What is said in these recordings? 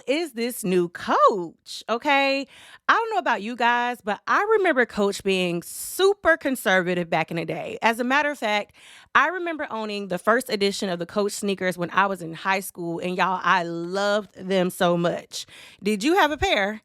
is this new Coach? Okay. I don't know about you guys, but I remember Coach being super conservative back in the day. As a matter of fact, I remember owning the first edition of the Coach sneakers when I was in high school, and y'all, I loved them so much. Did you have a pair?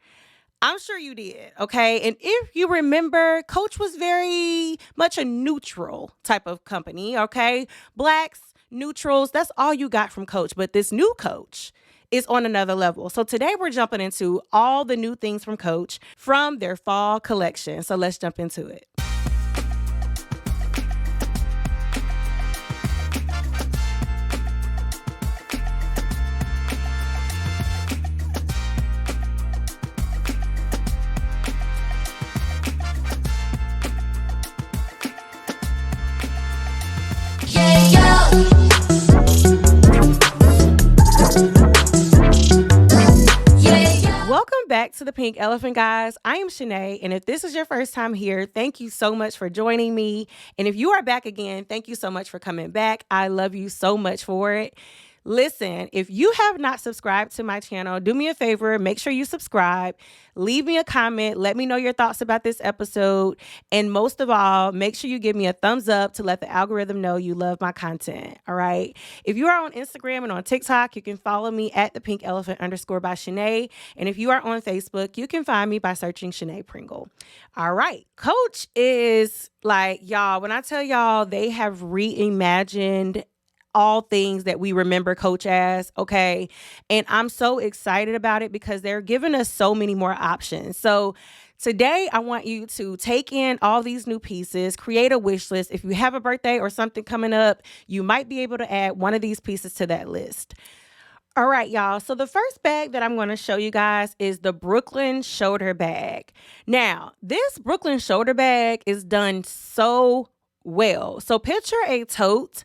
I'm sure you did, okay? And if you remember, Coach was very much a neutral type of company, okay? Blacks, neutrals, that's all you got from Coach. But this new Coach is on another level. So today we're jumping into all the new things from Coach from their fall collection. So let's jump into it. Welcome back to the Pink Elephant, guys. I am Shanae, and if this is your first time here, thank you so much for joining me. And if you are back again, thank you so much for coming back. I love you so much for it. Listen, if you have not subscribed to my channel, do me a favor, make sure you subscribe, leave me a comment, let me know your thoughts about this episode, and most of all, make sure you give me a thumbs up to let the algorithm know you love my content, all right? If you are on Instagram and on TikTok, you can follow me at the Pink Elephant _ by Shanae, and if you are on Facebook, you can find me by searching Shanae Pringle. All right, Coach is like, y'all, when I tell y'all they have reimagined all things that we remember Coach as, okay? And I'm so excited about it because they're giving us so many more options. So today, I want you to take in all these new pieces, create a wish list. If you have a birthday or something coming up, you might be able to add one of these pieces to that list. All right, y'all. So the first bag that I'm going to show you guys is the Brooklyn shoulder bag. Now, this Brooklyn shoulder bag is done so well. So picture a tote,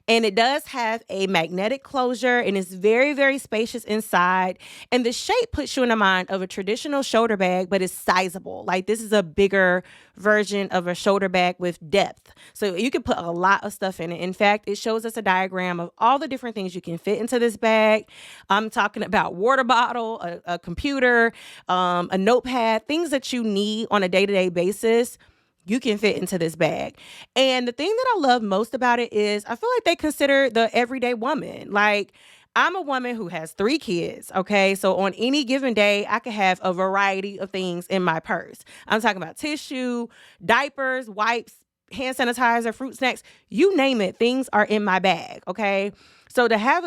and it does have a magnetic closure, and it's very, very spacious inside. And the shape puts you in the mind of a traditional shoulder bag, but it's sizable. Like, this is a bigger version of a shoulder bag with depth. So you can put a lot of stuff in it. In fact, it shows us a diagram of all the different things you can fit into this bag. I'm talking about water bottle, a computer, a notepad, things that you need on a day-to-day basis. You can fit into this bag. And the thing that I love most about it is I feel like they consider the everyday woman. Like, I'm a woman who has 3 kids, okay? So on any given day, I could have a variety of things in my purse. I'm talking about tissue, diapers, wipes, hand sanitizer, fruit snacks, you name it, things are in my bag, okay? So to have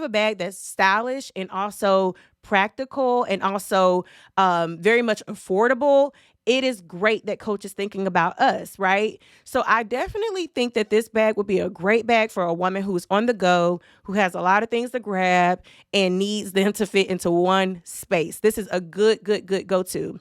a bag that's stylish and also practical and also very much affordable, it is great that Coach is thinking about us, right? So I definitely think that this bag would be a great bag for a woman who's on the go, who has a lot of things to grab and needs them to fit into one space. This is a good go-to.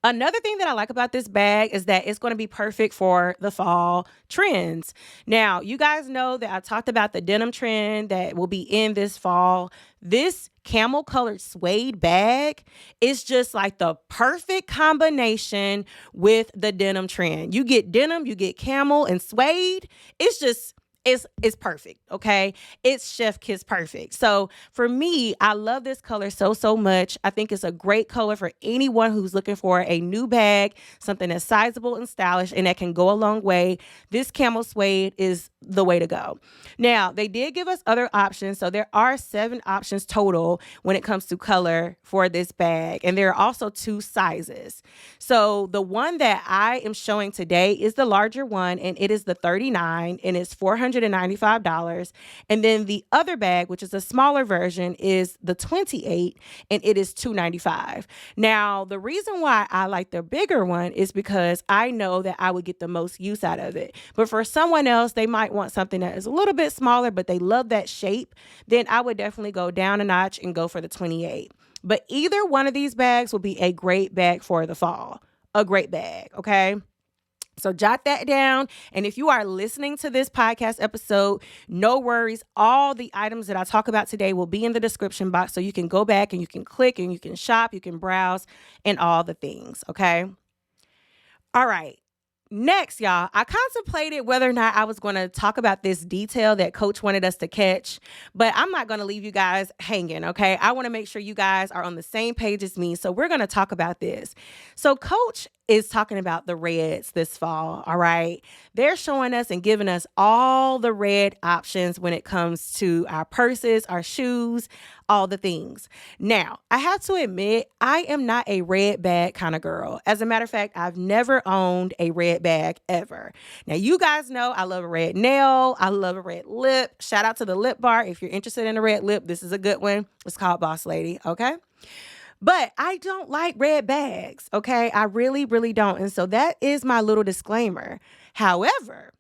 Another thing that I like about this bag is that it's going to be perfect for the fall trends. Now, you guys know that I talked about the denim trend that will be in this fall. This camel colored suede bag is just like the perfect combination with the denim trend. You get denim, you get camel and suede. It's perfect, okay? It's chef kiss perfect. So for me, I love this color so much. I think it's a great color for anyone who's looking for a new bag, something that's sizable and stylish and that can go a long way. This camel suede is the way to go. Now, they did give us other options. So there are 7 options total when it comes to color for this bag. And there are also 2 sizes. So the one that I am showing today is the larger one, and it is the 39, and it's $495. And then the other bag, which is a smaller version, is the 28, and it is $295. Now, the reason why I like the bigger one is because I know that I would get the most use out of it. But for someone else, they might want something that is a little bit smaller, but they love that shape, then I would definitely go down a notch and go for the 28. But either one of these bags will be a great bag for the fall. A great bag, okay? So jot that down. And if you are listening to this podcast episode, no worries. All the items that I talk about today will be in the description box. So you can go back and you can click and you can shop, you can browse and all the things, okay? All right. Next, y'all, I contemplated whether or not I was going to talk about this detail that Coach wanted us to catch, but I'm not going to leave you guys hanging, okay? I want to make sure you guys are on the same page as me, so we're going to talk about this. So Coach is talking about the reds this fall, all right? They're showing us and giving us all the red options when it comes to our purses, our shoes, all the things. Now, I have to admit, I am not a red bag kind of girl. As a matter of fact, I've never owned a red bag ever. Now, you guys know I love a red nail. I love a red lip. Shout out to the lip bar. If you're interested in a red lip, this is a good one. It's called Boss Lady, okay? But I don't like red bags, okay? I really, really don't. And so that is my little disclaimer. However,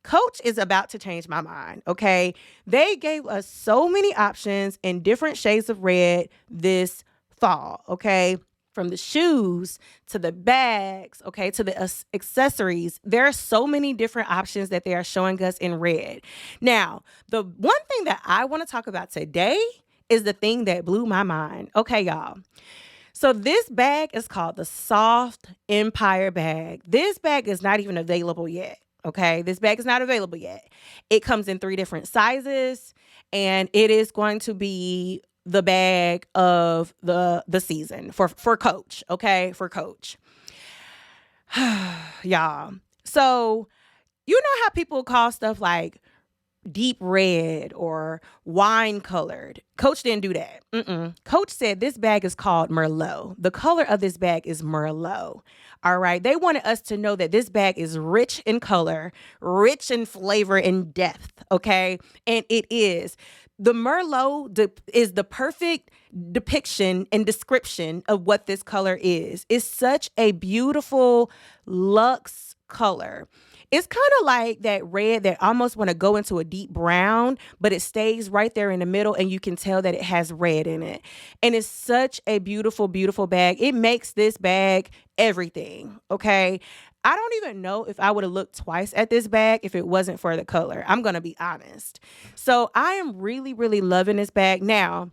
Coach is about to change my mind, okay? They gave us so many options in different shades of red this fall, okay? From the shoes to the bags, okay, to the accessories. There are so many different options that they are showing us in red. Now, the one thing that I want to talk about today is the thing that blew my mind. Okay, y'all. So this bag is called the Soft Empire bag. This bag is not even available yet. Okay, this bag is not available yet. It comes in 3 different sizes, and it is going to be the bag of the season for Coach. Okay, for Coach. Y'all. So you know how people call stuff like deep red or wine colored. Coach didn't do that. Coach said this bag is called Merlot. The color of this bag is Merlot. All right. They wanted us to know that this bag is rich in color, rich in flavor and depth. Okay. And it is. The Merlot is the perfect depiction and description of what this color is. It's such a beautiful luxe color. It's kind of like that red that almost want to go into a deep brown, but it stays right there in the middle and you can tell that it has red in it. And it's such a beautiful, beautiful bag. It makes this bag everything, okay? I don't even know if I would have looked twice at this bag if it wasn't for the color. I'm going to be honest. So I am really, really loving this bag. Now,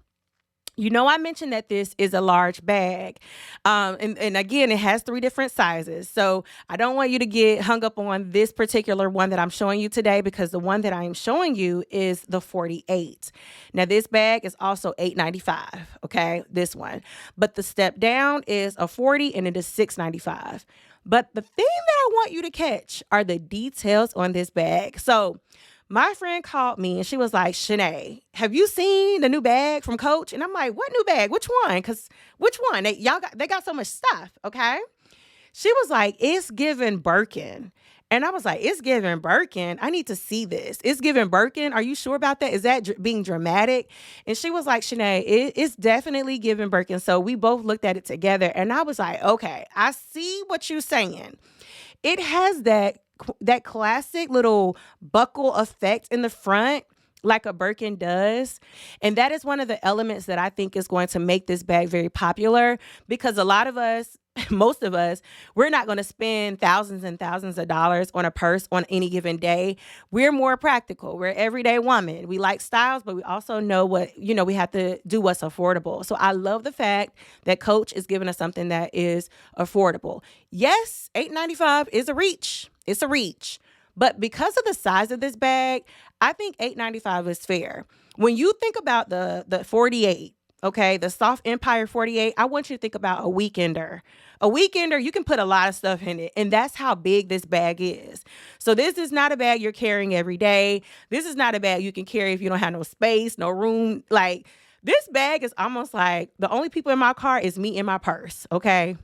you know, I mentioned that this is a large bag. And again, it has 3 different sizes. So I don't want you to get hung up on this particular one that I'm showing you today because the one that I am showing you is the 48. Now, this bag is also $8.95. Okay, this one. But the step down is a 40 and it is $6.95. But the thing that I want you to catch are the details on this bag. So my friend called me and she was like, Shanae, have you seen the new bag from Coach? And I'm like, what new bag? Which one? Because which one? They got so much stuff, okay? She was like, it's giving Birkin. And I was like, it's giving Birkin. I need to see this. It's giving Birkin. Are you sure about that? Is that being dramatic? And she was like, Shanae, it's definitely giving Birkin. So we both looked at it together. And I was like, okay, I see what you're saying. It has that classic little buckle effect in the front like a Birkin does. And that is one of the elements that I think is going to make this bag very popular because a lot of us, most of us, we're not going to spend thousands and thousands of dollars on a purse on any given day. We're more practical. We're everyday women. We like styles, but we also know we have to do what's affordable. So I love the fact that Coach is giving us something that is affordable. Yes, $8.95 is a reach. It's a reach. But because of the size of this bag, I think $8.95 is fair. When you think about the 48, okay, the Soft Empire 48, I want you to think about a weekender. A weekender, you can put a lot of stuff in it, and that's how big this bag is. So this is not a bag you're carrying every day. This is not a bag you can carry if you don't have no space, no room. Like, this bag is almost like the only people in my car is me and my purse, okay?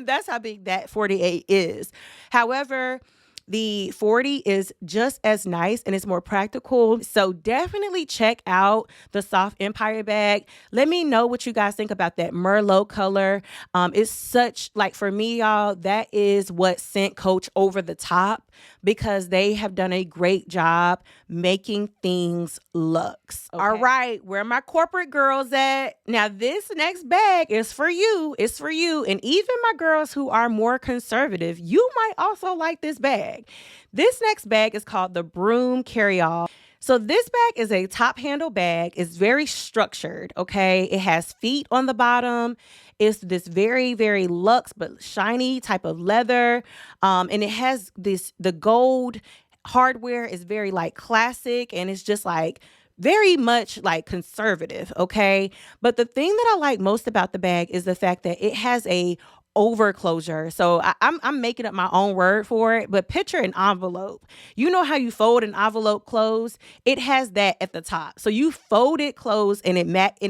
That's how big that 48 is. However, the 40 is just as nice and it's more practical. So definitely check out the Soft Empire bag. Let me know what you guys think about that Merlot color. It's such, like for me, y'all, that is what sent Coach over the top because they have done a great job making things luxe. Okay. All right, where my corporate girls at? Now, this next bag is for you. It's for you. And even my girls who are more conservative, you might also like this bag. This next bag is called the Broom carryall. So this bag is a top handle bag. It's very structured, okay? It has feet on the bottom. It's this very, very luxe but shiny type of leather. And it has the gold hardware is very like classic, and it's just like very much like conservative, okay? But the thing that I like most about the bag is the fact that it has a over closure. So I'm making up my own word for it, but picture an envelope. You know how you fold an envelope closed? It has that at the top. So you fold it closed and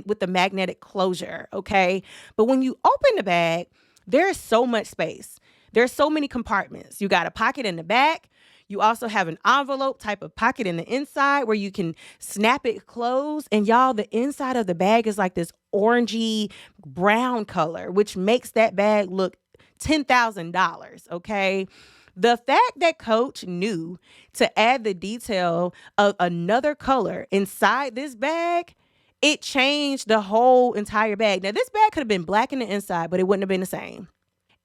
with the magnetic closure, okay? But when you open the bag, there's so much space. There's so many compartments. You got a pocket in the back. You also have an envelope type of pocket in the inside where you can snap it closed. And y'all, the inside of the bag is like this orangey brown color, which makes that bag look $10,000. Okay. The fact that Coach knew to add the detail of another color inside this bag, it changed the whole entire bag. Now, this bag could have been black in the inside, but it wouldn't have been the same.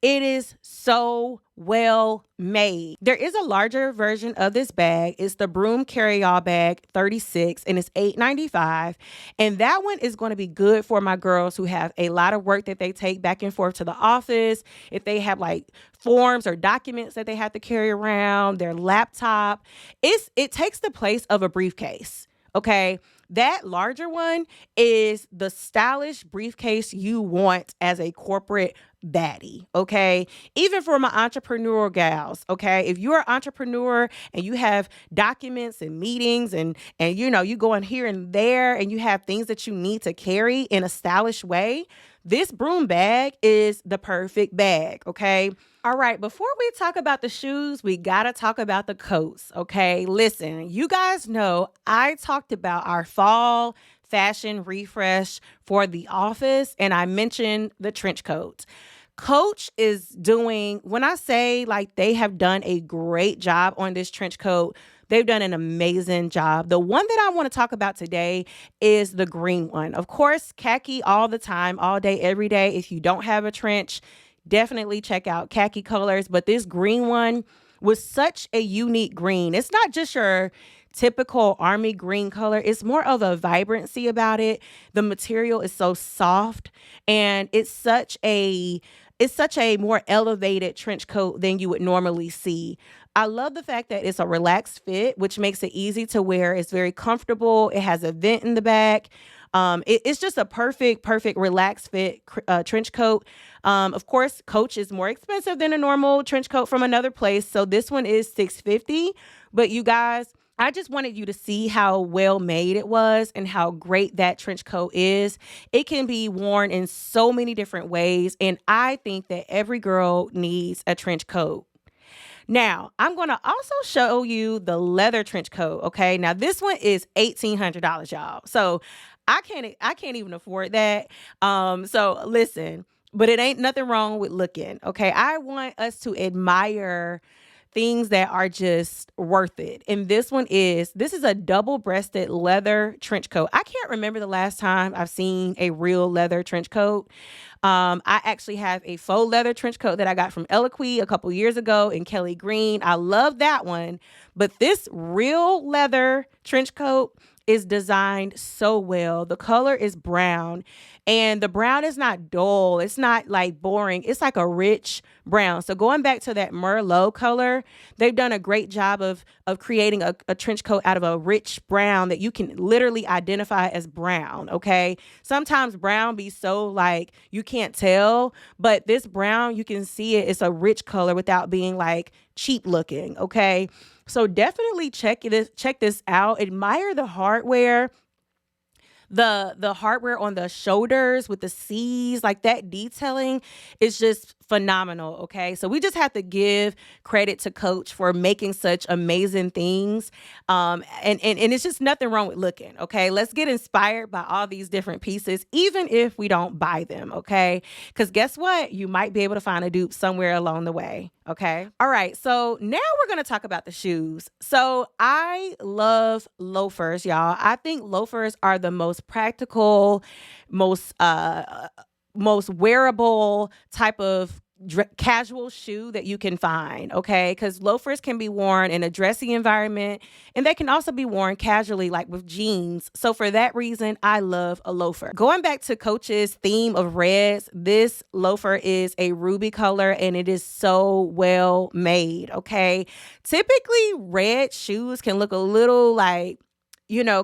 It is so well made. There is a larger version of this bag. It's the Broom carryall bag 36, and it's $8.95. And that one is going to be good for my girls who have a lot of work that they take back and forth to the office. If they have like forms or documents that they have to carry around, their laptop, it takes the place of a briefcase. Okay. That larger one is the stylish briefcase you want as a corporate baddie, okay? Even for my entrepreneurial gals, okay? If you're an entrepreneur and you have documents and meetings and you know, you going here and there and you have things that you need to carry in a stylish way, this Broom bag is the perfect bag, okay? All right, before we talk about the shoes, we got to talk about the coats, okay? Listen, you guys know I talked about our fall fashion refresh for the office, and I mentioned the trench coat. Coach is doing, when I say like they have done a great job on this trench coat, they've done an amazing job. The one that I want to talk about today is the green one. Of course, khaki all the time, all day, every day. If you don't have a trench, definitely check out khaki colors. But this green one was such a unique green. It's not just your typical army green color. It's more of a vibrancy about it. The material is so soft, and it's such a more elevated trench coat than you would normally see. I love the fact that it's a relaxed fit, which makes it easy to wear. It's very comfortable. It has a vent in the back. It's just a perfect relaxed fit trench coat. Of course, Coach is more expensive than a normal trench coat from another place. So this one is $650. But you guys, I just wanted you to see how well made it was and how great that trench coat is. It can be worn in so many different ways. And I think that every girl needs a trench coat. Now, I'm going to also show you the leather trench coat. Okay. Now this one is $1,800, y'all. So I can't even afford that. So listen, but it ain't nothing wrong with looking. Okay. I want us to admire things that are just worth it. And this is a double-breasted leather trench coat. I can't remember the last time I've seen a real leather trench coat. I actually have a faux leather trench coat that I got from Eloquy a couple years ago in Kelly Green. I love that one. But this real leather trench coat is designed so well. The color is brown, and the brown is not dull. It's not like boring. It's like a rich brown. So going back to that Merlot color, they've done a great job of creating a trench coat out of a rich brown that you can literally identify as brown. Okay. Sometimes brown be so like you can't tell, but this brown, you can see it. It's a rich color without being like cheap looking. Okay. So definitely check this out. Admire the hardware. The hardware on the shoulders with the C's, like that detailing is just phenomenal. Okay. So we just have to give credit to Coach for making such amazing things. And it's just nothing wrong with looking. Okay. Let's get inspired by all these different pieces, even if we don't buy them. Okay. Because guess what? You might be able to find a dupe somewhere along the way. Okay. All right. So now we're going to talk about the shoes. So I love loafers, y'all. I think loafers are the most practical, most wearable type of casual shoe that you can find, okay? Because loafers can be worn in a dressy environment and they can also be worn casually, like with jeans. So for that reason, I love a loafer. Going back to Coach's theme of reds, this loafer is a ruby color and it is so well made, okay? Typically, red shoes can look a little like,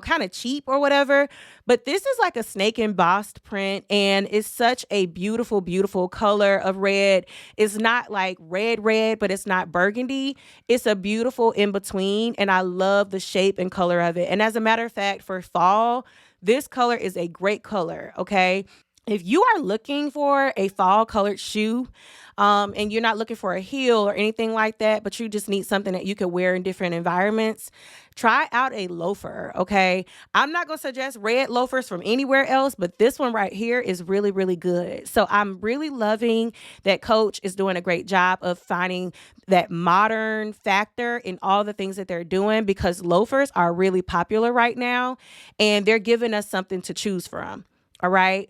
kind of cheap or whatever. But this is like a snake embossed print and it's such a beautiful, beautiful color of red. It's not like red, but it's not burgundy. It's a beautiful in between and I love the shape and color of it. And as a matter of fact, for fall, this color is a great color, okay? If you are looking for a fall colored shoe, and you're not looking for a heel or anything like that, but you just need something that you could wear in different environments, try out a loafer, okay? I'm not going to suggest red loafers from anywhere else, but this one right here is really, really good. So I'm really loving that Coach is doing a great job of finding that modern factor in all the things that they're doing because loafers are really popular right now and they're giving us something to choose from, all right?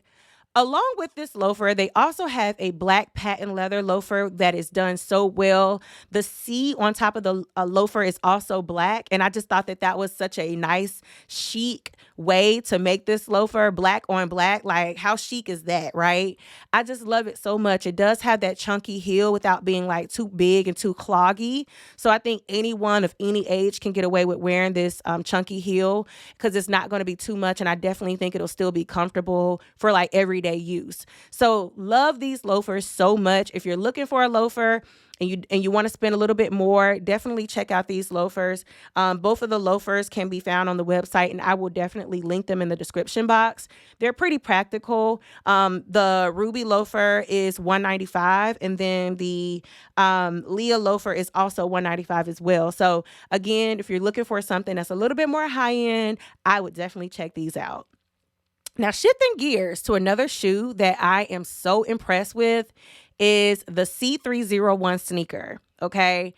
Along with this loafer, they also have a black patent leather loafer that is done so well. The C on top of the loafer is also black. And I just thought that that was such a nice, chic way to make this loafer black on black. Like, how chic is that, right? I just love it so much. It does have that chunky heel without being like too big and too cloggy. So I think anyone of any age can get away with wearing this chunky heel because it's not going to be too much. And I definitely think it'll still be comfortable for like everyday use. So love these loafers so much. If you're looking for a loafer and you want to spend a little bit more, definitely check out these loafers. Both of the loafers can be found on the website and I will definitely link them in the description box. They're pretty practical. The ruby loafer is $195 and then the Leah loafer is also $195 as well. So again, if you're looking for something that's a little bit more high end, I would definitely check these out. Now, shifting gears to another shoe that I am so impressed with is the C301 sneaker, okay?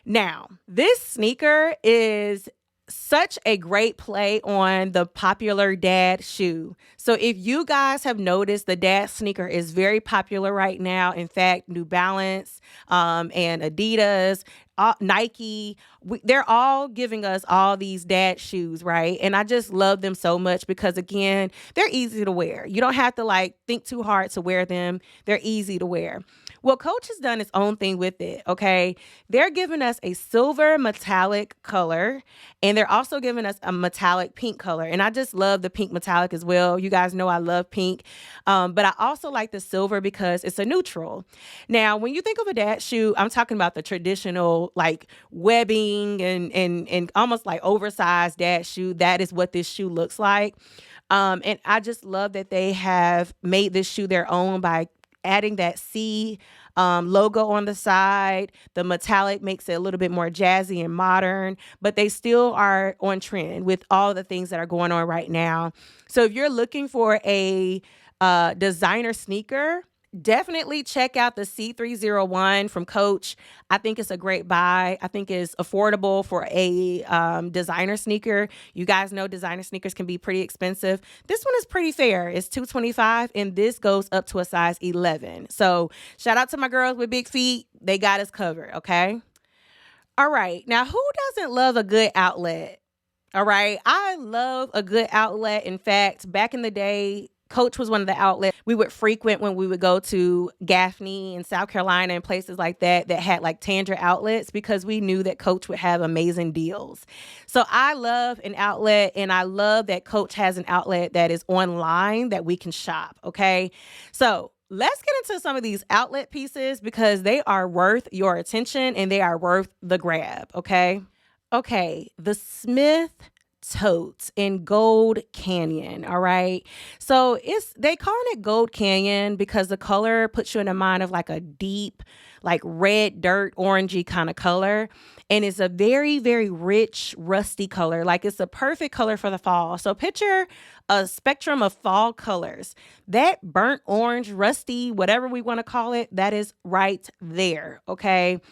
Now, this sneaker is such a great play on the popular dad shoe. So if you guys have noticed, the dad sneaker is very popular right now. In fact, New Balance and Adidas, Nike, they're all giving us all these dad shoes, right? And I just love them so much because, again, they're easy to wear. You don't have to like think too hard to wear them. They're easy to wear. Well, Coach has done its own thing with it, okay? They're giving us a silver metallic color, and they're also giving us a metallic pink color. And I just love the pink metallic as well. You guys know I love pink, but I also like the silver because it's a neutral. Now, when you think of a dad shoe, I'm talking about the traditional like webbing and almost like oversized dad shoe. That is what this shoe looks like. And I just love that they have made this shoe their own by adding that C logo on the side. The metallic makes it a little bit more jazzy and modern, but they still are on trend with all the things that are going on right now. So if you're looking for a designer sneaker, definitely check out the C301 from Coach. I think it's a great buy. I think it's affordable for a designer sneaker. You guys know designer sneakers can be pretty expensive. This one is pretty fair. It's $225 and this goes up to a size 11. So shout out to my girls with big feet. They got us covered, okay? All right. Now, who doesn't love a good outlet? All right. I love a good outlet. In fact, back in the day, Coach was one of the outlets we would frequent when we would go to Gaffney in South Carolina and places like that had like Tandra outlets because we knew that Coach would have amazing deals. So I love an outlet and I love that Coach has an outlet that is online that we can shop. Okay. So let's get into some of these outlet pieces because they are worth your attention and they are worth the grab. Okay. Okay. The Smith totes in Gold Canyon. All right. So they calling it Gold Canyon because the color puts you in the mind of like a deep, like red dirt, orangey kind of color. And it's a very, very rich, rusty color. Like it's a perfect color for the fall. So picture a spectrum of fall colors. That burnt orange, rusty, whatever we want to call it, that is right there. Okay.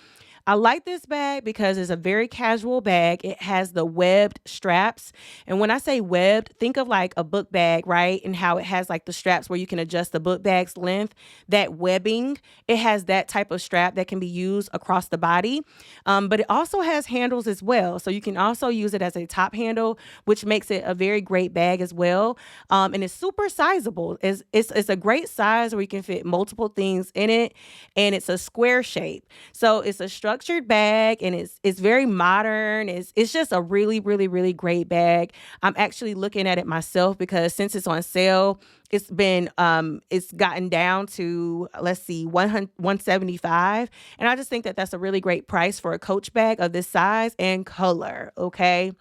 I like this bag because it's a very casual bag. It has the webbed straps. And when I say webbed, think of like a book bag, right? And how it has like the straps where you can adjust the book bag's length. That webbing, it has that type of strap that can be used across the body. But it also has handles as well. So you can also use it as a top handle, which makes it a very great bag as well. And it's super sizable. It's a great size where you can fit multiple things in it. And it's a square shape. So it's a structured bag and it's very modern. It's just a really, really, really great bag. I'm actually looking at it myself because since it's on sale, it's gotten down to, let's see, 175. And I just think that that's a really great price for a Coach bag of this size and color. Okay.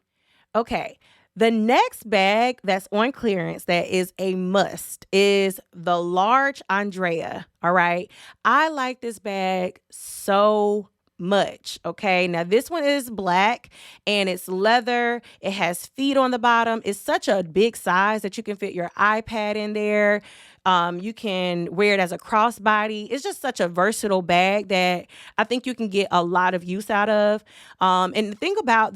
Okay. The next bag that's on clearance that is a must is the large Andrea. All right. I like this bag so much. Okay. Now this one is black and it's leather. It has feet on the bottom. It's such a big size that you can fit your iPad in there. You can wear it as a crossbody. It's just such a versatile bag that I think you can get a lot of use out of. And the thing about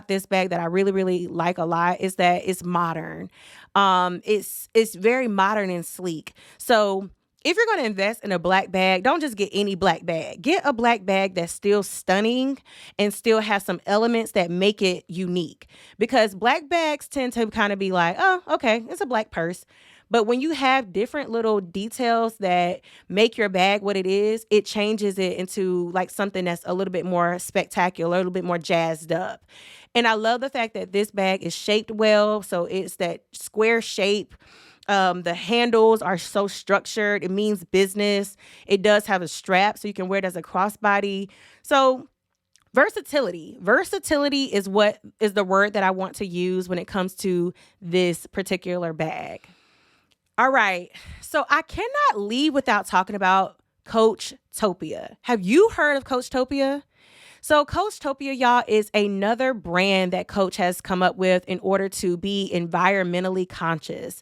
this bag that I really, really like a lot is that it's modern. It's very modern and sleek. So if you're going to invest in a black bag, don't just get any black bag. Get a black bag that's still stunning and still has some elements that make it unique. Because black bags tend to kind of be like, oh, okay, it's a black purse. But when you have different little details that make your bag what it is, it changes it into like something that's a little bit more spectacular, a little bit more jazzed up. And I love the fact that this bag is shaped well. So it's that square shape. The handles are so structured. It means business. It does have a strap so you can wear it as a crossbody. So versatility. Versatility is what is the word that I want to use when it comes to this particular bag. All right. So I cannot leave without talking about Coachtopia. Have you heard of Coachtopia? So Coachtopia, y'all, is another brand that Coach has come up with in order to be environmentally conscious.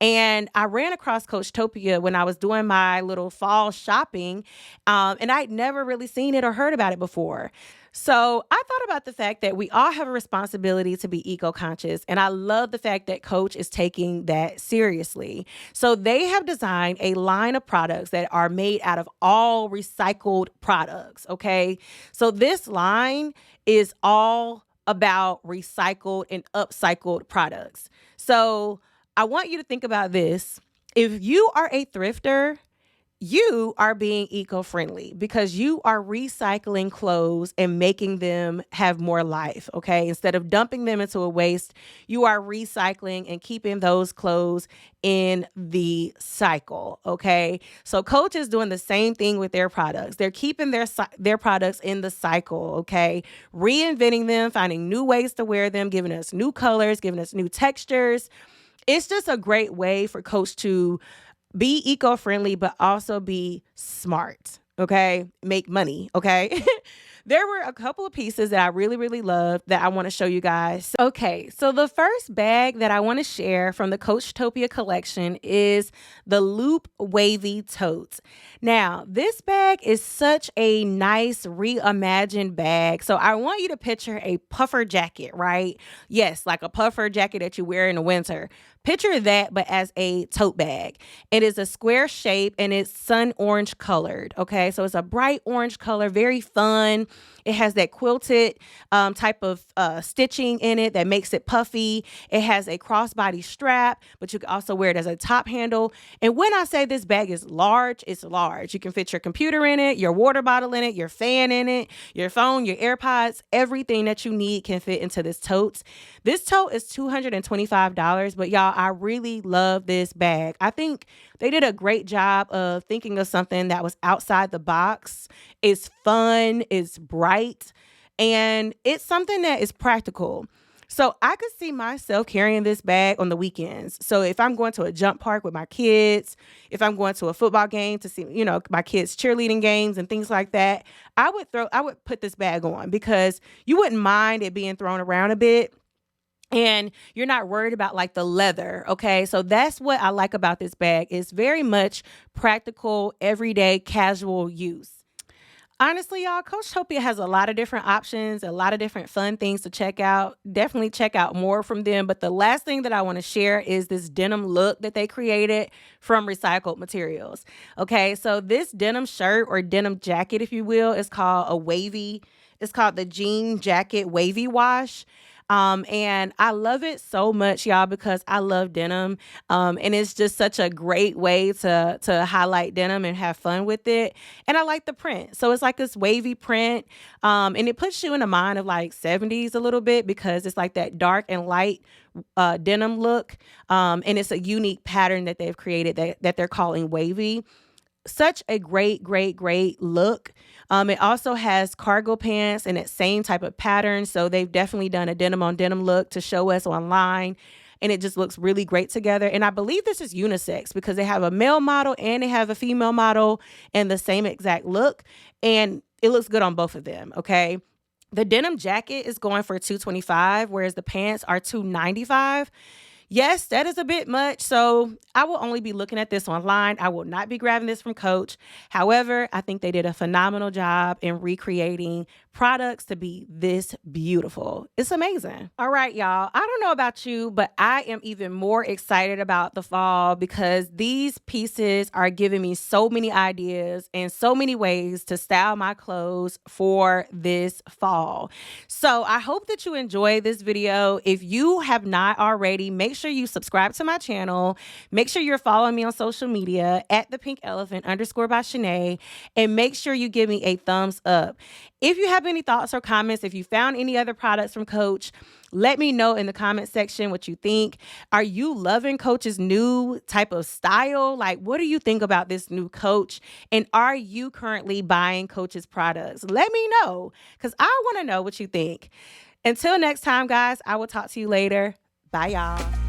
And I ran across Coachtopia when I was doing my little fall shopping, and I'd never really seen it or heard about it before. So I thought about the fact that we all have a responsibility to be eco-conscious, and I love the fact that Coach is taking that seriously. So they have designed a line of products that are made out of all recycled products, okay? So this line is all about recycled and upcycled products. So I want you to think about this. If you are a thrifter, you are being eco-friendly because you are recycling clothes and making them have more life, okay? Instead of dumping them into a waste, you are recycling and keeping those clothes in the cycle, okay? So Coach is doing the same thing with their products. They're keeping their products in the cycle, okay? Reinventing them, finding new ways to wear them, giving us new colors, giving us new textures. It's just a great way for Coach to be eco-friendly, but also be smart, okay? Make money, okay? There were a couple of pieces that I really, really loved that I want to show you guys. Okay, so the first bag that I want to share from the Coachtopia collection is the Loop Wavy Tote. Now, this bag is such a nice reimagined bag. So I want you to picture a puffer jacket, right? Yes, like a puffer jacket that you wear in the winter. Picture that, but as a tote bag. It is a square shape and it's sun orange colored. Okay, so it's a bright orange color, very fun. It has that quilted type of stitching in it that makes it puffy. It has a crossbody strap, but you can also wear it as a top handle. And when I say this bag is large, it's large. You can fit your computer in it, your water bottle in it, your fan in it, your phone, your AirPods, everything that you need can fit into this tote. This tote is $225, but y'all, I really love this bag. I think they did a great job of thinking of something that was outside the box. It's fun, it's bright, and it's something that is practical. So I could see myself carrying this bag on the weekends. So if I'm going to a jump park with my kids, if I'm going to a football game to see, my kids' cheerleading games and things like that, I would put this bag on because you wouldn't mind it being thrown around a bit. And you're not worried about like the leather. Okay. So that's what I like about this bag. It's very much practical, everyday, casual use. Honestly, y'all, Coachtopia has a lot of different options, a lot of different fun things to check out. Definitely check out more from them. But the last thing that I want to share is this denim look that they created from recycled materials. Okay, so this denim shirt or denim jacket, if you will, is called a wavy. It's called the jean jacket wavy wash. And I love it so much, y'all, because I love denim. And it's just such a great way to highlight denim and have fun with it. And I like the print. So it's like this wavy print. And it puts you in the mind of like 70s a little bit because it's like that dark and light denim look. And it's a unique pattern that they've created that they're calling wavy. Such a great look. It also has cargo pants and that same type of pattern. So they've definitely done a denim on denim look to show us online. And it just looks really great together. And I believe this is unisex because they have a male model and they have a female model in the same exact look. And it looks good on both of them. Okay. The denim jacket is going for $225, whereas the pants are $295. Yes, that is a bit much. So I will only be looking at this online. I will not be grabbing this from Coach. However, I think they did a phenomenal job in recreating products to be this beautiful. It's amazing. All right, y'all. I don't know about you, but I am even more excited about the fall because these pieces are giving me so many ideas and so many ways to style my clothes for this fall. So I hope that you enjoy this video. If you have not already, make sure you subscribe to my channel. Make sure you're following me on social media at the pink elephant _ by Shanae, and make sure you give me a thumbs up. If you have any thoughts or comments, if you found any other products from Coach, let me know in the comment section what you think. Are you loving Coach's new type of style? Like, what do you think about this new Coach? And are you currently buying Coach's products? Let me know because I want to know what you think. Until next time, guys, I will talk to you later. Bye, y'all.